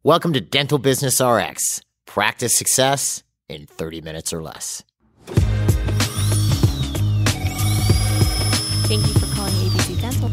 Welcome to Dental Business RX. Practice success in 30 minutes or less. Thank you for calling ABC Dental.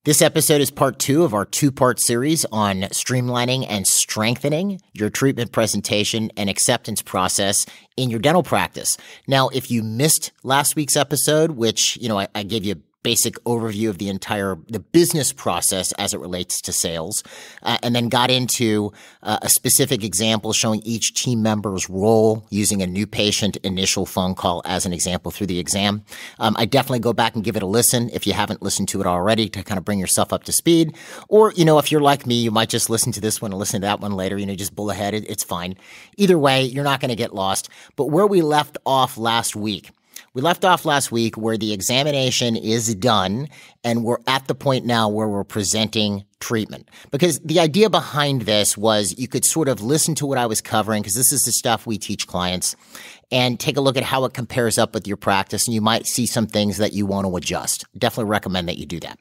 This episode is part 2 of our 2-part series on streamlining and strengthening your treatment presentation and acceptance process in your dental practice. Now, if you missed last week's episode, which, I gave you a basic overview of the business process as it relates to sales, and then got into a specific example showing each team member's role using a new patient initial phone call as an example through the exam. I definitely go back and give it a listen if you haven't listened to it already to kind of bring yourself up to speed. Or, if you're like me, you might just listen to this one and listen to that one later, just bull ahead. It's fine. Either way, you're not going to get lost. But where we left off last week where the examination is done and we're at the point now where we're presenting treatment. Because the idea behind this was you could sort of listen to what I was covering, because this is the stuff we teach clients, and take a look at how it compares up with your practice, and you might see some things that you want to adjust. Definitely recommend that you do that.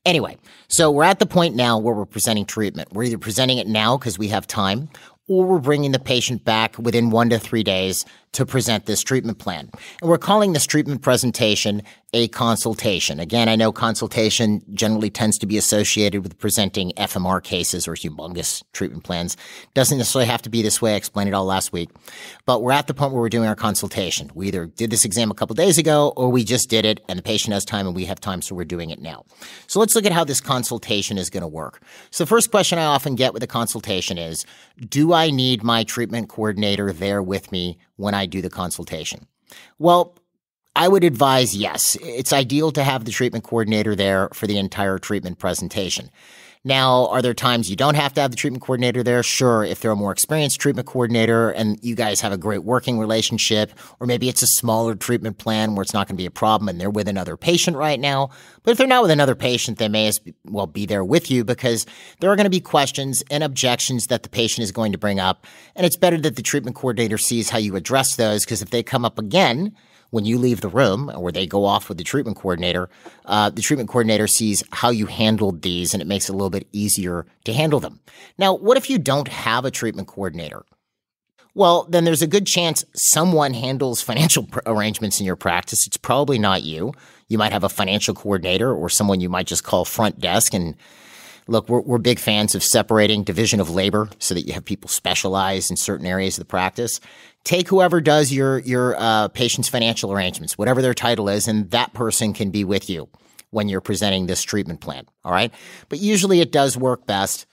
Anyway, so we're at the point now where we're presenting treatment. We're either presenting it now because we have time, or we're bringing the patient back within 1 to 3 days to present this treatment plan. And we're calling this treatment presentation a consultation. Again, I know consultation generally tends to be associated with presenting FMR cases or humongous treatment plans. Doesn't necessarily have to be this way. I explained it all last week. But we're at the point where we're doing our consultation. We either did this exam a couple days ago or we just did it and the patient has time and we have time, so we're doing it now. So let's look at how this consultation is going to work. So the first question I often get with a consultation is, do I need my treatment coordinator there with me when I do the consultation? Well, I would advise yes. It's ideal to have the treatment coordinator there for the entire treatment presentation. Now, are there times you don't have to have the treatment coordinator there? Sure, if they're a more experienced treatment coordinator and you guys have a great working relationship, or maybe it's a smaller treatment plan where it's not going to be a problem and they're with another patient right now. But if they're not with another patient, they may as well be there with you, because there are going to be questions and objections that the patient is going to bring up. And it's better that the treatment coordinator sees how you address those, because if they come up again when you leave the room or they go off with the treatment coordinator sees how you handled these, and it makes it a little bit easier to handle them. Now, what if you don't have a treatment coordinator? Well, then there's a good chance someone handles financial arrangements in your practice. It's probably not you. You might have a financial coordinator or someone you might just call front desk. And look, we're big fans of separating division of labor so that you have people specialized in certain areas of the practice. Take whoever does your patient's financial arrangements, whatever their title is, and that person can be with you when you're presenting this treatment plan, all right? But usually it does work best,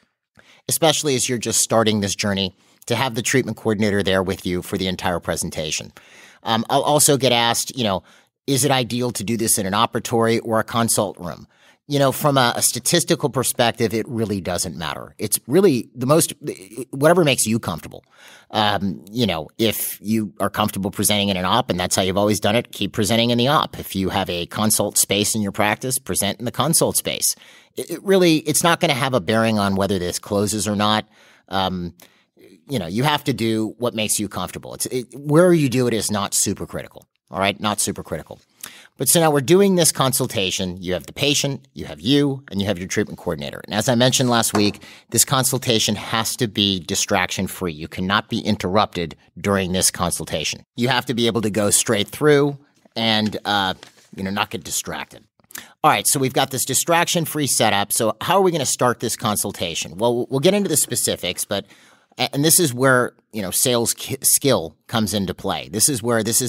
especially as you're just starting this journey, to have the treatment coordinator there with you for the entire presentation. I'll also get asked, is it ideal to do this in an operatory or a consult room? From a statistical perspective, it really doesn't matter. It's really whatever makes you comfortable. If you are comfortable presenting in an op and that's how you've always done it, keep presenting in the op. If you have a consult space in your practice, present in the consult space. It's not going to have a bearing on whether this closes or not. You have to do what makes you comfortable. Where you do it is not super critical. All right, not super critical. But so now we're doing this consultation. You have the patient, you have you, and you have your treatment coordinator. And as I mentioned last week, this consultation has to be distraction-free. You cannot be interrupted during this consultation. You have to be able to go straight through and, not get distracted. All right, so we've got this distraction-free setup. So how are we going to start this consultation? Well, we'll get into the specifics, and this is where, sales skill comes into play. This is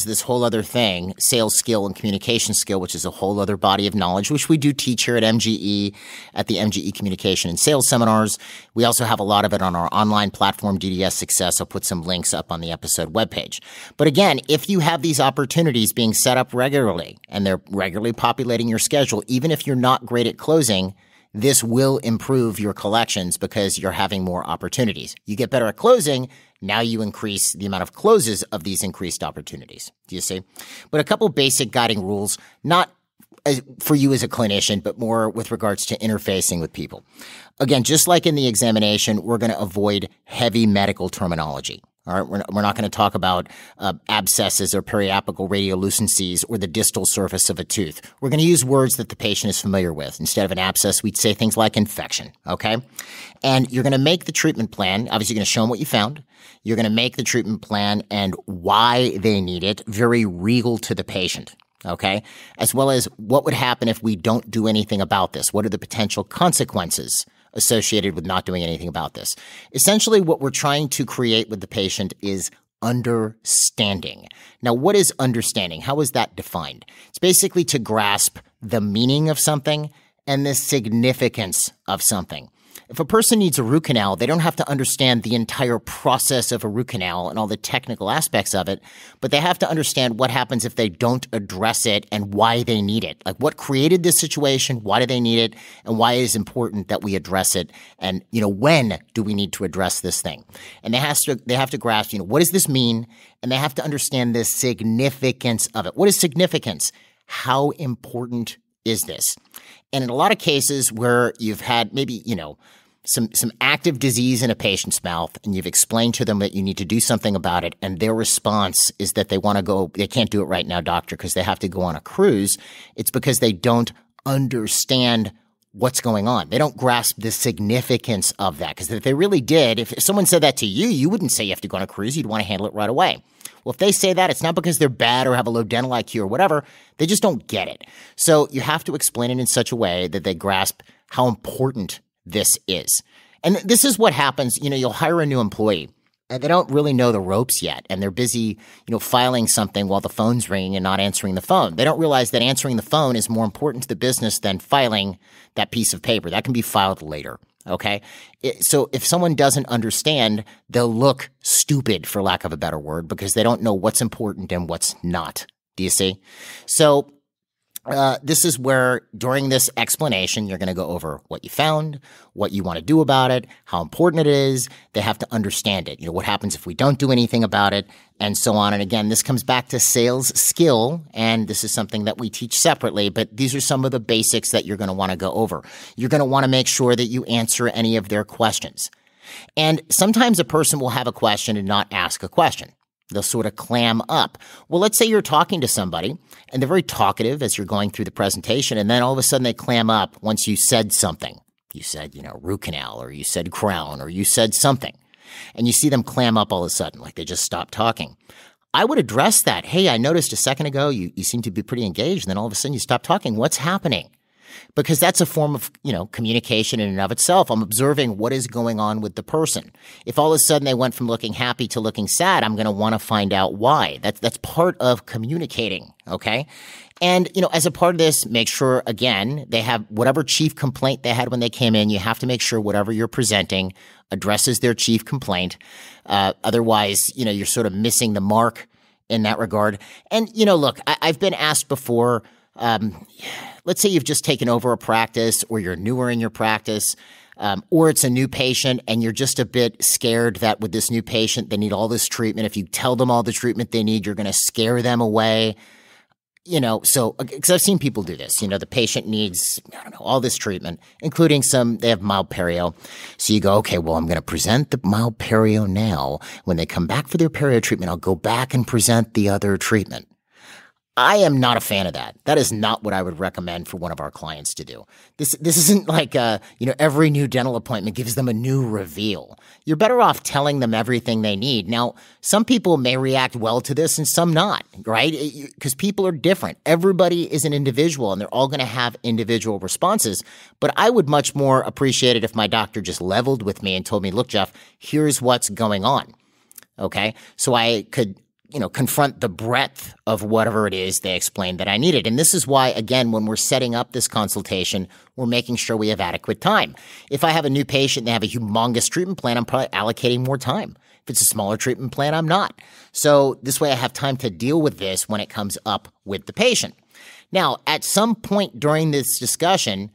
this whole other thing, sales skill and communication skill, which is a whole other body of knowledge, which we do teach here at MGE, at the MGE Communication and Sales Seminars. We also have a lot of it on our online platform, DDS Success. I'll put some links up on the episode webpage. But again, if you have these opportunities being set up regularly and they're regularly populating your schedule, even if you're not great at closing, this will improve your collections because you're having more opportunities. You get better at closing, now you increase the amount of closes of these increased opportunities. Do you see? But a couple basic guiding rules, not for you as a clinician, but more with regards to interfacing with people. Again, just like in the examination, we're going to avoid heavy medical terminology. All right, we're not going to talk about abscesses or periapical radiolucencies or the distal surface of a tooth. We're going to use words that the patient is familiar with. Instead of an abscess, we'd say things like infection, okay? And you're going to make the treatment plan. Obviously, you're going to show them what you found. You're going to make the treatment plan and why they need it very real to the patient, okay? As well as what would happen if we don't do anything about this. What are the potential consequences associated with not doing anything about this? Essentially, what we're trying to create with the patient is understanding. Now, what is understanding? How is that defined? It's basically to grasp the meaning of something and the significance of something. If a person needs a root canal, they don't have to understand the entire process of a root canal and all the technical aspects of it, but they have to understand what happens if they don't address it and why they need it. Like, what created this situation, why do they need it, and why it is important that we address it, and, when do we need to address this thing? And they have to grasp, what does this mean? And they have to understand the significance of it. What is significance? How important is this? And in a lot of cases where you've had maybe, some active disease in a patient's mouth, and you've explained to them that you need to do something about it, and their response is that they can't do it right now, doctor, because they have to go on a cruise. It's because they don't understand what's going on. They don't grasp the significance of that, because if they really did, if someone said that to you, you wouldn't say you have to go on a cruise. You'd want to handle it right away. Well, if they say that, it's not because they're bad or have a low dental IQ or whatever. They just don't get it. So you have to explain it in such a way that they grasp how important this is. And this is what happens. You'll hire a new employee and they don't really know the ropes yet. And they're busy, filing something while the phone's ringing and not answering the phone. They don't realize that answering the phone is more important to the business than filing that piece of paper. That can be filed later. Okay. So if someone doesn't understand, they'll look stupid, for lack of a better word, because they don't know what's important and what's not. Do you see? So this is where during this explanation, you're going to go over what you found, what you want to do about it, how important it is. They have to understand it. What happens if we don't do anything about it, and so on. And again, this comes back to sales skill, and this is something that we teach separately, but these are some of the basics that you're going to want to go over. You're going to want to make sure that you answer any of their questions. And sometimes a person will have a question and not ask a question. They'll sort of clam up. Well, let's say you're talking to somebody and they're very talkative as you're going through the presentation, and then all of a sudden they clam up once you said something. You said, root canal, or you said crown, or you said something. And you see them clam up all of a sudden, like they just stopped talking. I would address that. Hey, I noticed a second ago you seem to be pretty engaged, and then all of a sudden you stop talking. What's happening? Because that's a form of, communication in and of itself. I'm observing what is going on with the person. If all of a sudden they went from looking happy to looking sad, I'm going to want to find out why. That's part of communicating, okay? And, as a part of this, make sure, again, they have whatever chief complaint they had when they came in. You have to make sure whatever you're presenting addresses their chief complaint. Otherwise, you're sort of missing the mark in that regard. And, look, I've been asked before, let's say you've just taken over a practice, or you're newer in your practice, or it's a new patient and you're just a bit scared that with this new patient, they need all this treatment. If you tell them all the treatment they need, you're going to scare them away. So, because I've seen people do this, the patient needs, all this treatment, including they have mild perio. So you go, okay, well, I'm going to present the mild perio now. When they come back for their perio treatment, I'll go back and present the other treatment. I am not a fan of that. That is not what I would recommend for one of our clients to do. This isn't like, every new dental appointment gives them a new reveal. You're better off telling them everything they need. Now, some people may react well to this and some not, right? Because people are different. Everybody is an individual and they're all going to have individual responses. But I would much more appreciate it if my doctor just leveled with me and told me, look, Jeff, here's what's going on. Okay? So I could confront the breadth of whatever it is they explained that I needed. And this is why, again, when we're setting up this consultation, we're making sure we have adequate time. If I have a new patient and they have a humongous treatment plan, I'm probably allocating more time. If it's a smaller treatment plan, I'm not. So this way I have time to deal with this when it comes up with the patient. Now, at some point during this discussion,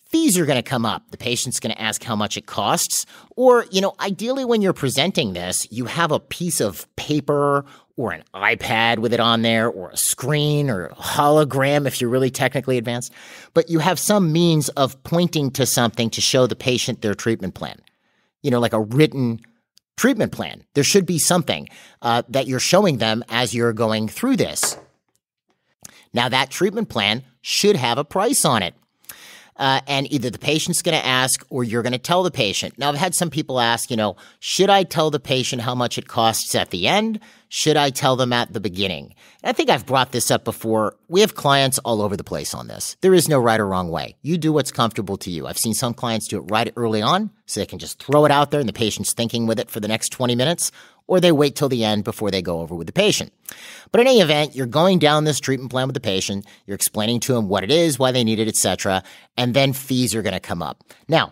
fees are going to come up. The patient's going to ask how much it costs. Or, ideally when you're presenting this, you have a piece of paper or an iPad with it on there, or a screen, or a hologram if you're really technically advanced. But you have some means of pointing to something to show the patient their treatment plan. Like a written treatment plan. There should be something that you're showing them as you're going through this. Now, that treatment plan should have a price on it. And either the patient's going to ask or you're going to tell the patient. Now, I've had some people ask, should I tell the patient how much it costs at the end? Should I tell them at the beginning? And I think I've brought this up before. We have clients all over the place on this. There is no right or wrong way. You do what's comfortable to you. I've seen some clients do it right early on so they can just throw it out there and the patient's thinking with it for the next 20 minutes, or they wait till the end before they go over with the patient. But in any event, you're going down this treatment plan with the patient, you're explaining to them what it is, why they need it, etc., and then fees are going to come up. Now,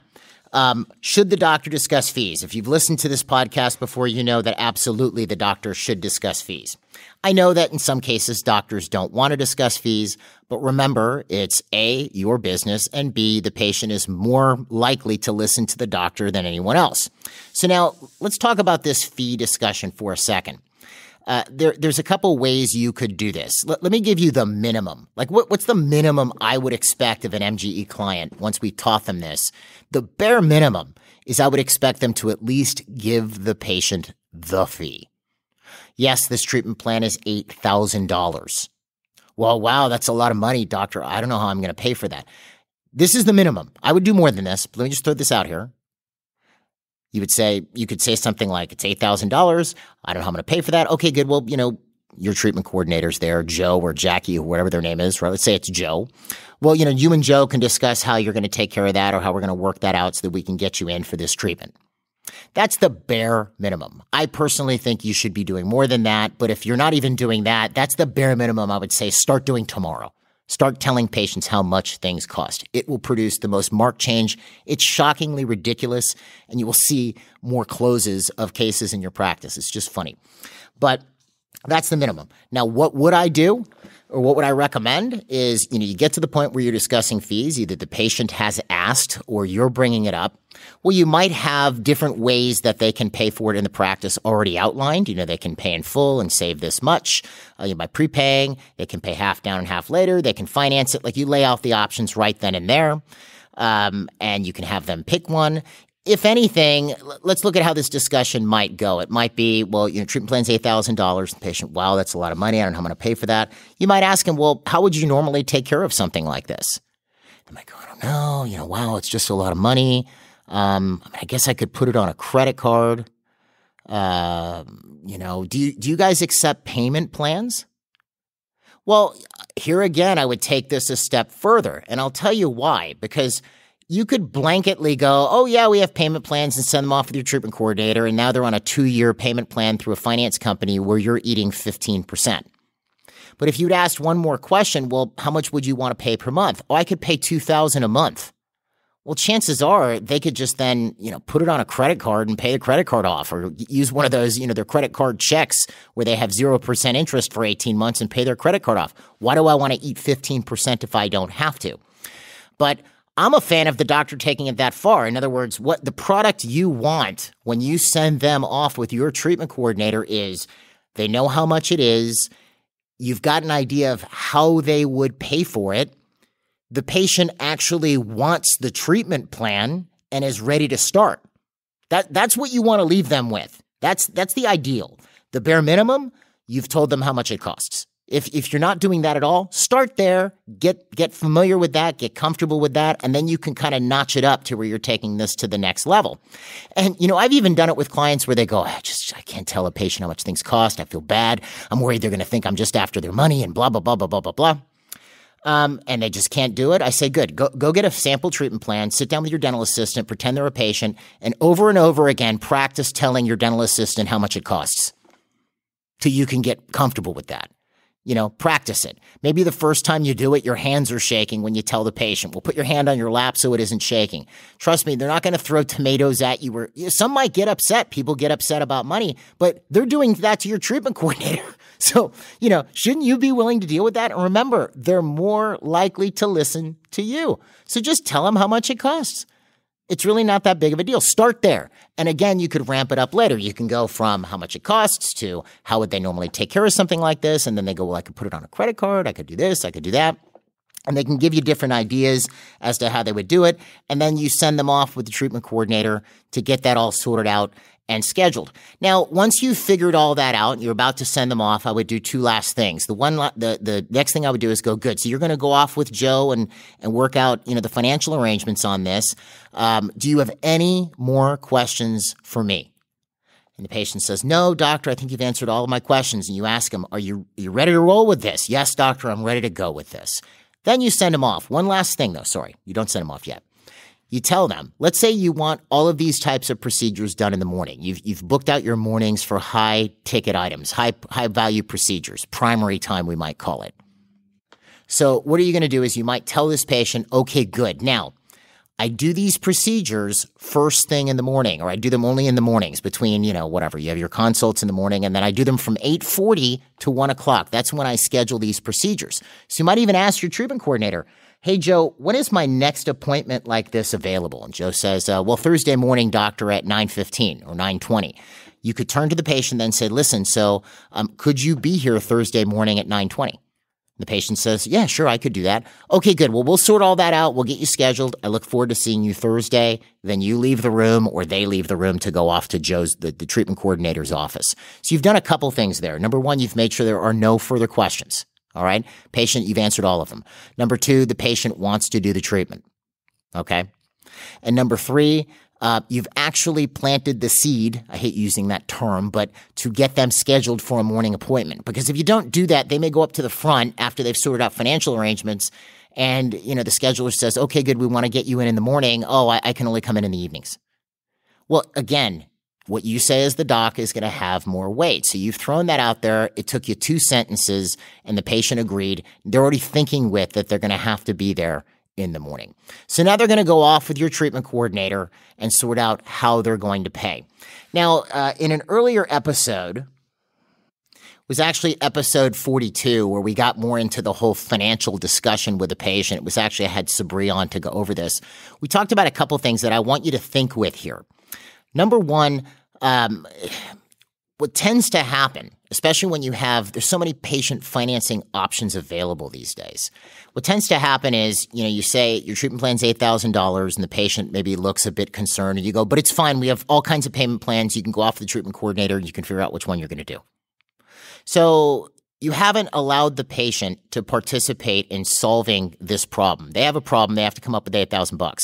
should the doctor discuss fees? If you've listened to this podcast before, you know that absolutely the doctor should discuss fees. I know that in some cases doctors don't want to discuss fees, but remember, it's A, your business, and B, the patient is more likely to listen to the doctor than anyone else. So now let's talk about this fee discussion for a second. There's a couple ways you could do this. Let me give you the minimum. Like what's the minimum I would expect of an MGE client once we taught them this? The bare minimum is I would expect them to at least give the patient the fee. Yes, this treatment plan is $8,000. Well, wow, that's a lot of money, doctor. I don't know how I'm going to pay for that. This is the minimum. I would do more than this, but let me just throw this out here. You could say something like, it's $8,000. I don't know how I'm going to pay for that. Okay, good. Well, your treatment coordinator's there, Joe or Jackie or whatever their name is, right? Let's say it's Joe. Well, you and Joe can discuss how you're going to take care of that or how we're going to work that out so that we can get you in for this treatment. That's the bare minimum. I personally think you should be doing more than that, but if you're not even doing that, that's the bare minimum I would say start doing tomorrow. Start telling patients how much things cost. It will produce the most marked change. It's shockingly ridiculous, and you will see more closes of cases in your practice. It's just funny. But that's the minimum. Now, what would I do? Or what would I recommend is, you get to the point where you're discussing fees, either the patient has asked or you're bringing it up. Well, you might have different ways that they can pay for it in the practice already outlined. They can pay in full and save this much by prepaying. They can pay half down and half later. They can finance it. Like you lay out the options right then and there, and you can have them pick one. If anything, let's look at how this discussion might go. It might be, well, treatment plan's $8,000. The patient, wow, that's a lot of money. I don't know how I'm going to pay for that. You might ask him, well, how would you normally take care of something like this? They might go, I don't know. Wow, it's just a lot of money. I guess I could put it on a credit card. Do you guys accept payment plans? Well, here again, I would take this a step further, and I'll tell you why. Because you could blanketly go, oh, yeah, we have payment plans and send them off with your treatment coordinator, and now they're on a 2-year payment plan through a finance company where you're eating 15%. But if you'd asked one more question, well, how much would you want to pay per month? Oh, I could pay $2,000 a month. Well, chances are they could just then, put it on a credit card and pay the credit card off or use one of those, their credit card checks where they have 0% interest for 18 months and pay their credit card off. Why do I want to eat 15% if I don't have to? But I'm a fan of the doctor taking it that far. In other words, what the product you want when you send them off with your treatment coordinator is they know how much it is. You've got an idea of how they would pay for it. The patient actually wants the treatment plan and is ready to start. That's what you want to leave them with. That's the ideal. The bare minimum, you've told them how much it costs. If you're not doing that at all, start there, get familiar with that, get comfortable with that, and then you can kind of notch it up to where you're taking this to the next level. And, I've even done it with clients where they go, I can't tell a patient how much things cost. I feel bad. I'm worried they're going to think I'm just after their money and blah, blah, blah, blah, blah, blah, blah. And they just can't do it. I say, good, go get a sample treatment plan, sit down with your dental assistant, pretend they're a patient, and over again, practice telling your dental assistant how much it costs till you can get comfortable with that. Practice it. Maybe the first time you do it, your hands are shaking when you tell the patient. Well, put your hand on your lap so it isn't shaking. Trust me, they're not going to throw tomatoes at you. Some might get upset. People get upset about money, but they're doing that to your treatment coordinator. So, shouldn't you be willing to deal with that? And remember, they're more likely to listen to you. So just tell them how much it costs. It's really not that big of a deal. Start there. And again, you could ramp it up later. You can go from how much it costs to how would they normally take care of something like this. And then they go, well, I could put it on a credit card. I could do this. I could do that. And they can give you different ideas as to how they would do it. And then you send them off with the treatment coordinator to get that all sorted out and scheduled. Now, once you've figured all that out and you're about to send them off, I would do two last things. The next thing I would do is go, good. So you're going to go off with Joe and work out, the financial arrangements on this. Do you have any more questions for me? And the patient says, no, doctor, I think you've answered all of my questions. And you ask him, are you ready to roll with this? Yes, doctor, I'm ready to go with this. Then you send him off. One last thing, though. Sorry, you don't send him off yet. You tell them, let's say you want all of these types of procedures done in the morning. You've booked out your mornings for high ticket items, high value procedures, primary time, we might call it. So what are you going to do is you might tell this patient, okay, good. Now, I do these procedures first thing in the morning, or I do them only in the mornings between, whatever. You have your consults in the morning, and then I do them from 8:40 to 1 o'clock. That's when I schedule these procedures. So you might even ask your treatment coordinator, hey, Joe, when is my next appointment like this available? And Joe says, well, Thursday morning, doctor, at 9:15 or 9:20. You could turn to the patient and say, listen, so could you be here Thursday morning at 9:20? The patient says, yeah, sure, I could do that. Okay, good. Well, we'll sort all that out. We'll get you scheduled. I look forward to seeing you Thursday. Then you leave the room or they leave the room to go off to Joe's, the treatment coordinator's office. So you've done a couple things there. Number one, you've made sure there are no further questions. All right. Patient, you've answered all of them. Number two, the patient wants to do the treatment. Okay. And number three, you've actually planted the seed, I hate using that term, but to get them scheduled for a morning appointment. Because if you don't do that, they may go up to the front after they've sorted out financial arrangements and, the scheduler says, okay, good, we want to get you in the morning. Oh, I can only come in the evenings. Well, again, what you say as the doc is going to have more weight. So you've thrown that out there. It took you 2 sentences and the patient agreed. They're already thinking that they're going to have to be there in the morning. So now they're going to go off with your treatment coordinator and sort out how they're going to pay. Now, in an earlier episode, was actually episode 42, where we got more into the whole financial discussion with the patient. It was actually, I had Sabri on to go over this. We talked about a couple things that I want you to think with here. Number one, what tends to happen, especially when there's so many patient financing options available these days. What tends to happen is, you say your treatment plan's $8,000 and the patient maybe looks a bit concerned and you go, but it's fine. We have all kinds of payment plans. You can go off the treatment coordinator and you can figure out which one you're going to do. So you haven't allowed the patient to participate in solving this problem. They have a problem. They have to come up with $8,000,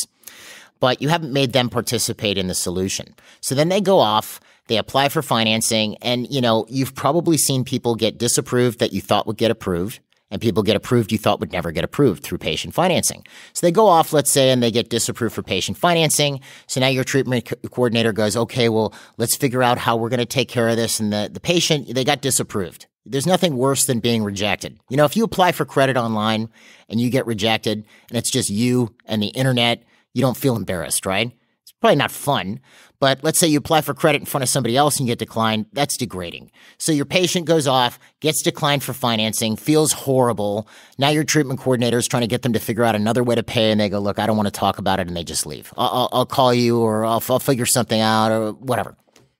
but you haven't made them participate in the solution. So then they go off. They apply for financing, and, you've probably seen people get disapproved that you thought would get approved, and people get approved you thought would never get approved through patient financing. So they go off, let's say, and they get disapproved for patient financing. So now your treatment coordinator goes, okay, well, let's figure out how we're going to take care of this. And the patient, they got disapproved. There's nothing worse than being rejected. If you apply for credit online and you get rejected, and it's just you and the internet, you don't feel embarrassed, right? It's probably not fun. But let's say you apply for credit in front of somebody else and you get declined. That's degrading. So your patient goes off, gets declined for financing, feels horrible. Now your treatment coordinator is trying to get them to figure out another way to pay, and they go, look, I don't want to talk about it, and they just leave. I'll call you, or I'll figure something out, or whatever.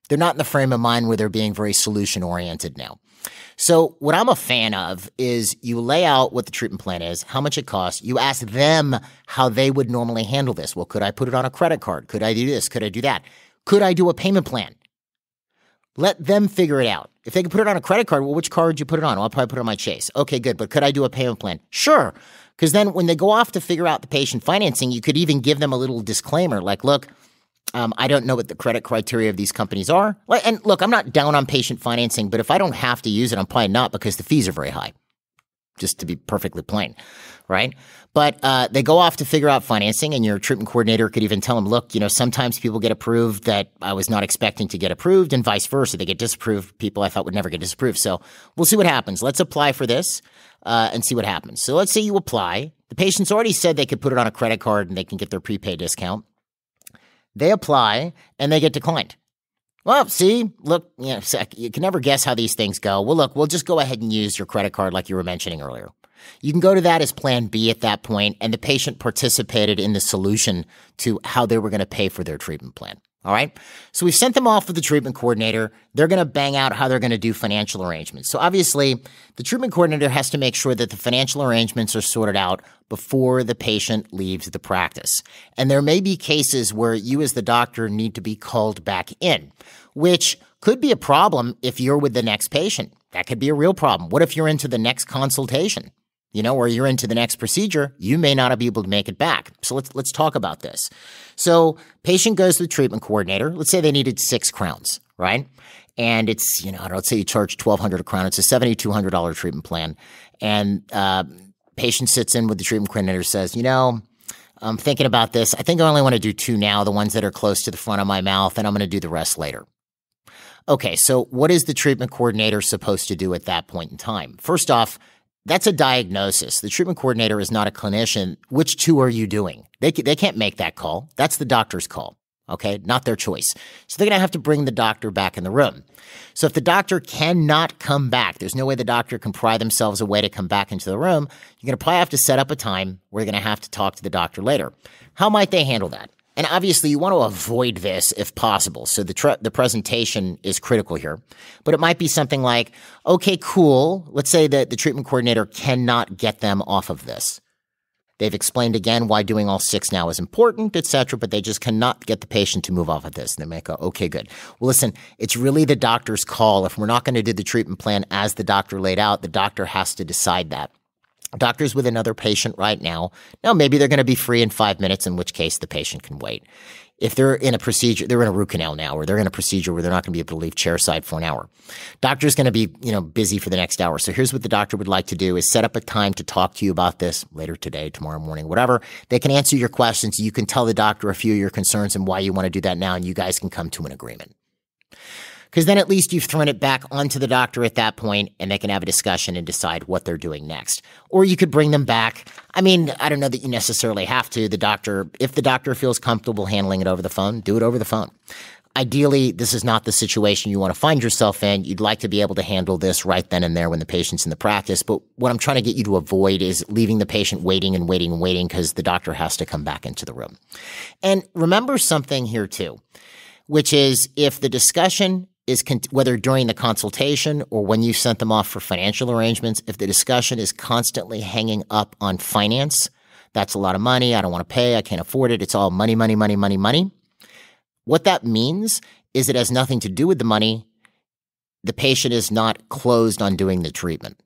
They're not in the frame of mind where they're being very solution-oriented now. So what I'm a fan of is you lay out what the treatment plan is, how much it costs. You ask them how they would normally handle this. Well, could I put it on a credit card? Could I do this? Could I do that? Could I do a payment plan? Let them figure it out. If they can put it on a credit card, well, which card would you put it on? Well, I'll probably put it on my Chase. Okay, good. But could I do a payment plan? Sure. Because then when they go off to figure out the patient financing, you could even give them a little disclaimer like, look, I don't know what the credit criteria of these companies are. And look, I'm not down on patient financing, but if I don't have to use it, I'm probably not, because the fees are very high, just to be perfectly plain, right? But they go off to figure out financing, and your treatment coordinator could even tell them, look, sometimes people get approved that I was not expecting to get approved, and vice versa. They get disapproved, people I thought would never get disapproved. So we'll see what happens. Let's apply for this and see what happens. So let's say you apply. The patient's already said they could put it on a credit card and they can get their prepaid discount. They apply, and they get declined. Well, see, look, you can never guess how these things go. Well, look, we'll just go ahead and use your credit card like you were mentioning earlier. You can go to that as plan B at that point, and the patient participated in the solution to how they were going to pay for their treatment plan. All right. So we've sent them off with the treatment coordinator. They're going to bang out how they're going to do financial arrangements. So obviously, the treatment coordinator has to make sure that the financial arrangements are sorted out before the patient leaves the practice. And there may be cases where you as the doctor need to be called back in, which could be a problem if you're with the next patient. That could be a real problem. What if you're into the next consultation? Or you're into the next procedure, you may not be able to make it back. So let's talk about this. So patient goes to the treatment coordinator. Let's say they needed 6 crowns, right? And it's, let's say you charge $1,200 a crown. It's a $7,200 treatment plan. And patient sits in with the treatment coordinator, says, I'm thinking about this. I think I only want to do 2 now, the ones that are close to the front of my mouth, and I'm going to do the rest later. Okay, so what is the treatment coordinator supposed to do at that point in time? First off, that's a diagnosis. The treatment coordinator is not a clinician. Which 2 are you doing? They can't make that call. That's the doctor's call, okay? Not their choice. So they're going to have to bring the doctor back in the room. So if the doctor cannot come back, there's no way the doctor can pry themselves away to come back into the room, you're going to probably have to set up a time where you're going to have to talk to the doctor later. How might they handle that? And obviously, you want to avoid this if possible. So the presentation is critical here. But it might be something like, okay, cool. Let's say that the treatment coordinator cannot get them off of this. They've explained again why doing all 6 now is important, etc., but they just cannot get the patient to move off of this. And they may go, okay, good. Well, listen, it's really the doctor's call. If we're not going to do the treatment plan as the doctor laid out, the doctor has to decide that. Doctor's with another patient right now. Now, maybe they're going to be free in 5 minutes, in which case the patient can wait. If they're in a procedure, they're in a root canal now, or they're in a procedure where they're not going to be able to leave chairside for an hour. Doctor's going to be, busy for the next hour. So here's what the doctor would like to do is set up a time to talk to you about this later today, tomorrow morning, whatever. They can answer your questions. You can tell the doctor a few of your concerns and why you want to do that now, and you guys can come to an agreement. Because then at least you've thrown it back onto the doctor at that point, and they can have a discussion and decide what they're doing next. Or you could bring them back. I mean, I don't know that you necessarily have to. If the doctor feels comfortable handling it over the phone, do it over the phone. Ideally, this is not the situation you want to find yourself in. You'd like to be able to handle this right then and there when the patient's in the practice. But what I'm trying to get you to avoid is leaving the patient waiting and waiting and waiting because the doctor has to come back into the room. And remember something here too, which is if the discussion is whether during the consultation or when you sent them off for financial arrangements, if the discussion is constantly hanging up on finance, that's a lot of money, I don't want to pay, I can't afford it, it's all money, money, money, money, money. What that means is it has nothing to do with the money. The patient is not closed on doing the treatment.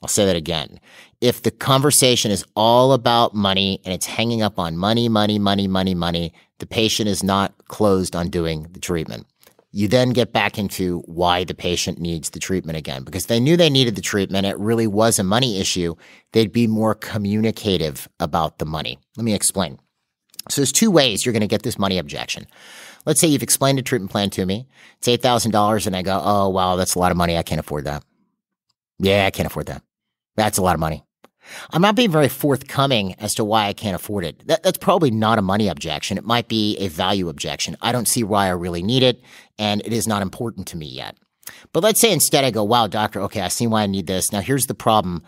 I'll say that again. If the conversation is all about money and it's hanging up on money, money, money, money, money, the patient is not closed on doing the treatment. You then get back into why the patient needs the treatment again. Because they knew they needed the treatment, it really was a money issue, they'd be more communicative about the money. Let me explain. So there's 2 ways you're going to get this money objection. Let's say you've explained the treatment plan to me. It's $8,000 and I go, oh, wow, that's a lot of money. I can't afford that. Yeah, I can't afford that. That's a lot of money. I'm not being very forthcoming as to why I can't afford it. That's probably not a money objection. It might be a value objection. I don't see why I really need it, and it is not important to me yet. But let's say instead I go, wow, doctor, okay, I see why I need this. Now, here's the problem.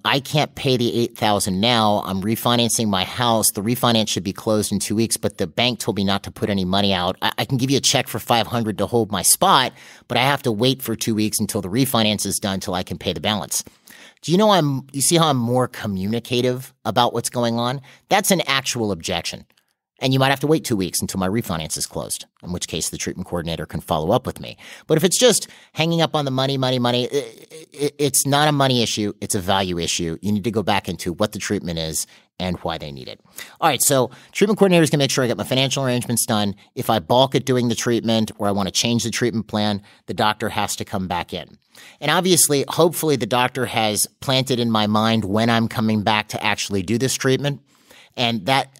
I can't pay the $8,000 now. I'm refinancing my house. The refinance should be closed in 2 weeks, but the bank told me not to put any money out. I can give you a check for $500 to hold my spot, but I have to wait for 2 weeks until the refinance is done till I can pay the balance. Do you see how I'm more communicative about what's going on? That's an actual objection. And you might have to wait 2 weeks until my refinance is closed, in which case the treatment coordinator can follow up with me. But if it's just hanging up on the money, money, money, it's not a money issue. It's a value issue. You need to go back into what the treatment is and why they need it. All right, so treatment coordinator is going to make sure I get my financial arrangements done. If I balk at doing the treatment or I want to change the treatment plan, the doctor has to come back in. And obviously, hopefully the doctor has planted in my mind when I'm coming back to actually do this treatment. And that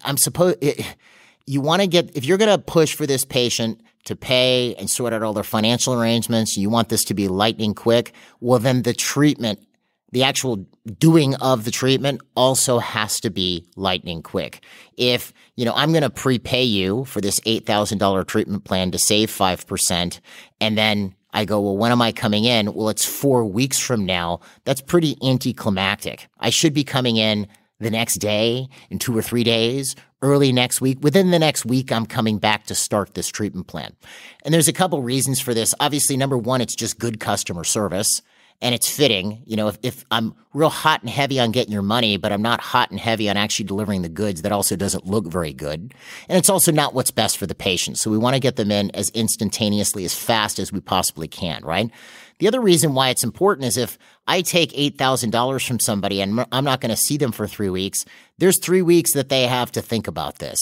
you want to get, if you're going to push for this patient to pay and sort out all their financial arrangements, you want this to be lightning quick, well, then the treatment, the actual doing of the treatment also has to be lightning quick. If, I'm going to prepay you for this $8,000 treatment plan to save 5%, and then I go, well, when am I coming in? Well, it's 4 weeks from now. That's pretty anticlimactic. I should be coming in the next day, in 2 or 3 days, early next week. Within the next week, I'm coming back to start this treatment plan. And there's a couple reasons for this. Obviously, number one, it's just good customer service. And it's fitting. You know, if I'm real hot and heavy on getting your money, but I'm not hot and heavy on actually delivering the goods, that also doesn't look very good. And it's also not what's best for the patient. So we want to get them in as instantaneously, as fast as we possibly can, right? The other reason why it's important is if I take $8,000 from somebody and I'm not going to see them for 3 weeks, there's 3 weeks that they have to think about this.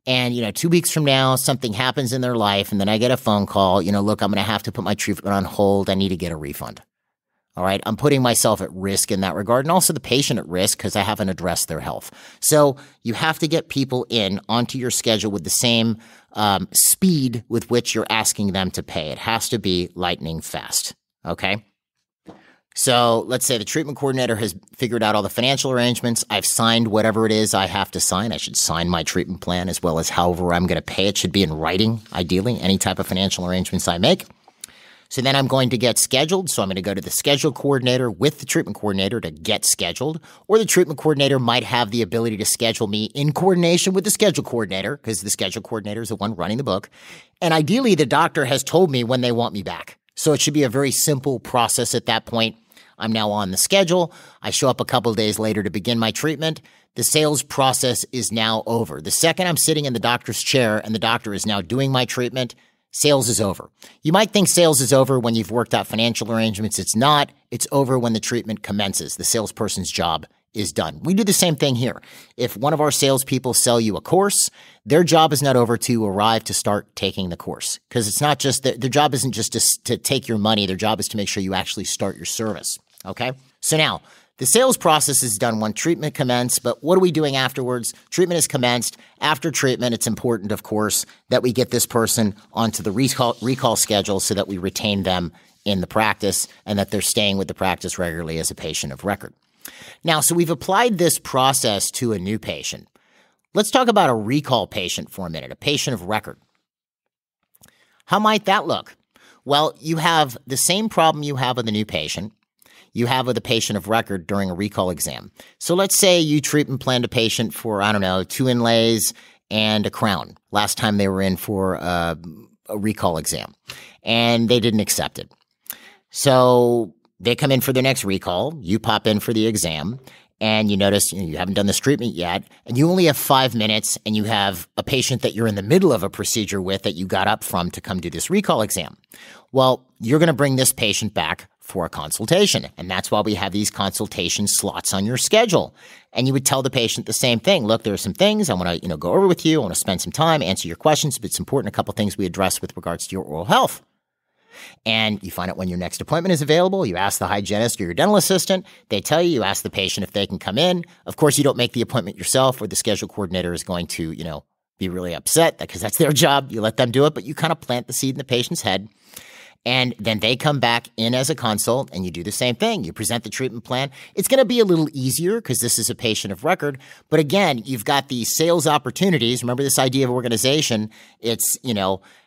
And, 2 weeks from now, something happens in their life, and then I get a phone call, look, I'm going to have to put my treatment on hold. I need to get a refund. All right. I'm putting myself at risk in that regard, and also the patient at risk because I haven't addressed their health. So you have to get people in onto your schedule with the same speed with which you're asking them to pay. It has to be lightning fast. Okay. So let's say the treatment coordinator has figured out all the financial arrangements. I've signed whatever it is I have to sign. I should sign my treatment plan as well as however I'm going to pay. It should be in writing, ideally, any type of financial arrangements I make. So then I'm going to get scheduled. So I'm going to go to the schedule coordinator with the treatment coordinator to get scheduled. Or the treatment coordinator might have the ability to schedule me in coordination with the schedule coordinator because the schedule coordinator is the one running the book. And ideally, the doctor has told me when they want me back. So it should be a very simple process at that point. I'm now on the schedule. I show up a couple of days later to begin my treatment. The sales process is now over. The second I'm sitting in the doctor's chair and the doctor is now doing my treatment, sales is over. You might think sales is over when you've worked out financial arrangements. It's not. It's over when the treatment commences. The salesperson's job is done. We do the same thing here. If one of our salespeople sell you a course, their job is not over to arrive to start taking the course. Because it's not just that their job isn't just to take your money. Their job is to make sure you actually start your service. Okay? So now, the sales process is done when treatment commenced, but what are we doing afterwards? Treatment is commenced. After treatment, it's important, of course, that we get this person onto the recall schedule so that we retain them in the practice and that they're staying with the practice regularly as a patient of record. Now, so we've applied this process to a new patient. Let's talk about a recall patient for a minute, a patient of record. How might that look? Well, you have the same problem you have with a new patient you have with a patient of record during a recall exam. So let's say you treatment planned a patient for, 2 inlays and a crown last time they were in for a recall exam, and they didn't accept it. So they come in for their next recall. You pop in for the exam, and you notice you haven't done this treatment yet, and you only have 5 minutes, and you have a patient that you're in the middle of a procedure with that you got up from to come do this recall exam. Well, you're going to bring this patient back for a consultation, and that's why we have these consultation slots on your schedule. And you would tell the patient the same thing. Look, there are some things I want to go over with you. I want to spend some time, answer your questions, but it's important a couple things we address with regards to your oral health. And you find out when your next appointment is available. You ask the hygienist or your dental assistant. They tell you. You ask the patient if they can come in. Of course, you don't make the appointment yourself, or the schedule coordinator is going to, be really upset because that's their job. You let them do it, but you kind of plant the seed in the patient's head. And then they come back in as a consult, and you do the same thing. You present the treatment plan. It's going to be a little easier because this is a patient of record. But again, you've got these sales opportunities. Remember this idea of organization. It's,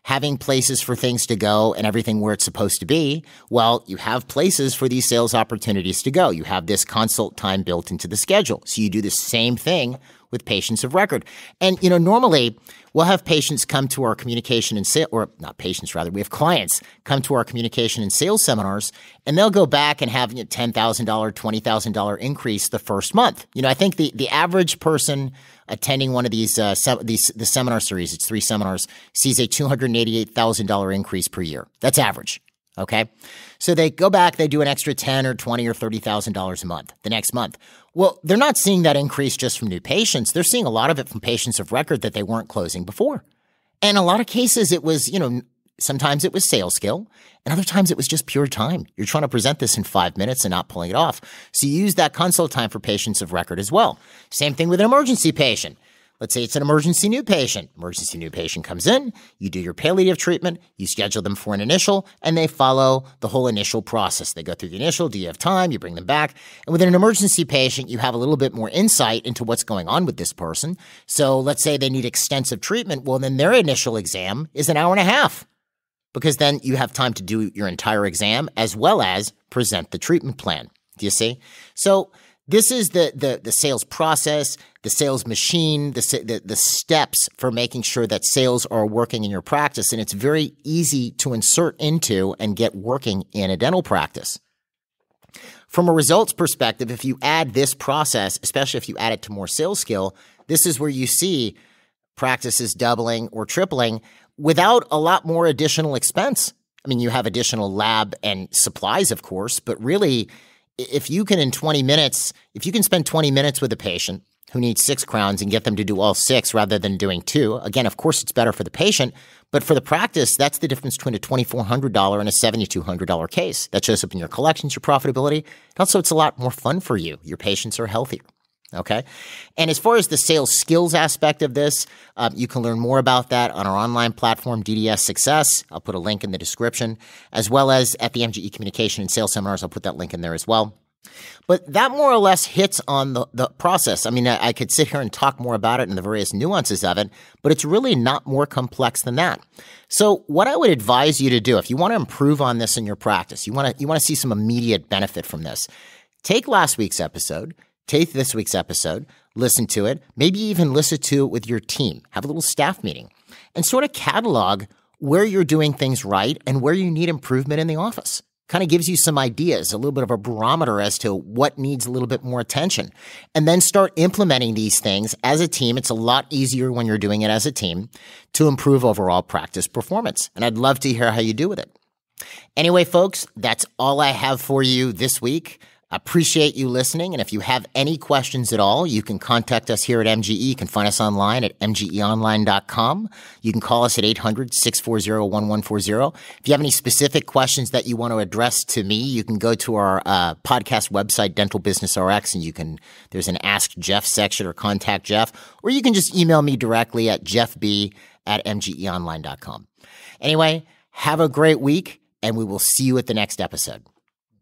having places for things to go and everything where it's supposed to be. Well, you have places for these sales opportunities to go. You have this consult time built into the schedule. So you do the same thing with patients of record. And, normally we'll have patients come to our communication and sales, or not patients, rather, we have clients come to our communication and sales seminars, and they'll go back and have a $10,000, $20,000 increase the first month. I think the average person attending one of the seminar series, it's 3 seminars, sees a $288,000 increase per year. That's average. Okay. So they go back, they do an extra $10,000 or $20,000 or $30,000 a month the next month. Well, they're not seeing that increase just from new patients. They're seeing a lot of it from patients of record that they weren't closing before. And a lot of cases it was, sometimes it was sales skill, and other times it was just pure time. You're trying to present this in 5 minutes and not pulling it off. So you use that consult time for patients of record as well. Same thing with an emergency patient. Let's say it's an emergency new patient. Emergency new patient comes in, you do your palliative treatment, you schedule them for an initial, and they follow the whole initial process. They go through the initial, do you have time? You bring them back. And with an emergency patient, you have a little bit more insight into what's going on with this person. So let's say they need extensive treatment. Well, then their initial exam is an hour and a half, because then you have time to do your entire exam as well as present the treatment plan. Do you see? So This is the sales process, the sales machine, the steps for making sure that sales are working in your practice. And it's very easy to insert into and get working in a dental practice. From a results perspective, if you add this process, especially if you add it to more sales skill, this is where you see practices doubling or tripling without a lot more additional expense. I mean, you have additional lab and supplies, of course, but really, if you can spend 20 minutes with a patient who needs 6 crowns and get them to do all 6 rather than doing 2, again, of course, it's better for the patient, but for the practice, that's the difference between a $2,400 and a $7,200 case. That shows up in your collections, your profitability, and also it's a lot more fun for you. Your patients are healthier. Okay. And as far as the sales skills aspect of this, you can learn more about that on our online platform, DDS Success. I'll put a link in the description, as well as at the MGE Communication and Sales Seminars. I'll put that link in there as well. But that more or less hits on the process. I mean, I could sit here and talk more about it and the various nuances of it, but it's really not more complex than that. So what I would advise you to do, if you want to improve on this in your practice, you want to see some immediate benefit from this, take last week's episode, take this week's episode, listen to it, maybe even listen to it with your team. Have a little staff meeting and sort of catalog where you're doing things right and where you need improvement in the office. Kind of gives you some ideas, a little bit of a barometer as to what needs a little bit more attention. And then start implementing these things as a team. It's a lot easier when you're doing it as a team to improve overall practice performance. And I'd love to hear how you do with it. Anyway, folks, that's all I have for you this week. Appreciate you listening. And if you have any questions at all, you can contact us here at MGE. You can find us online at mgeonline.com. You can call us at 800-640-1140. If you have any specific questions that you want to address to me, you can go to our podcast website, Dental Business RX, and there's an Ask Jeff section or Contact Jeff, or you can just email me directly at jeffb@mgeonline.com. Anyway, have a great week, and we will see you at the next episode.